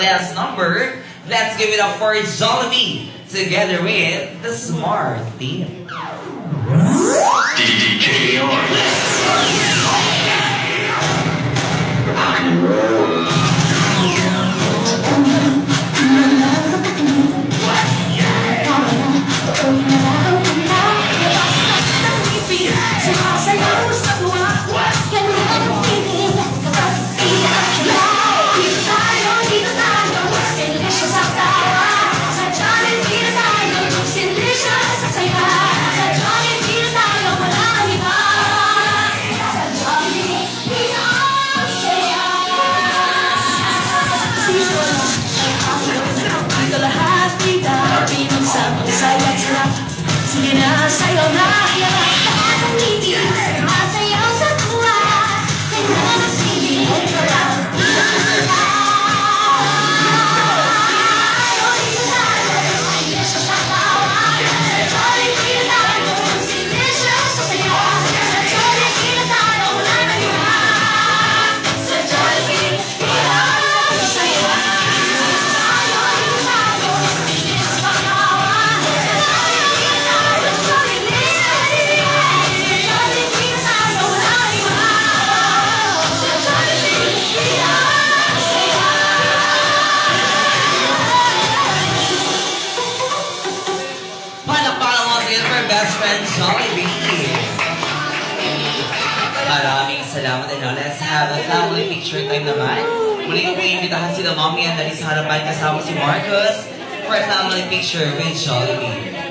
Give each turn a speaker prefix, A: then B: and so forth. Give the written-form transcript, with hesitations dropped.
A: Last number, let's give it up for Jollibee together with the Smart Team.
B: Sige na, sa'yo na, lahat ang ngiti, masayaw sa tuwa, kaya nasilig ka lang,
A: Best friend Jollibee. Maraming salamat and let's have a family picture time naman. Muli ko iimbitahan sila Mommy and Daddy sa harapan kasama si Marcus for a family picture with Jollibee.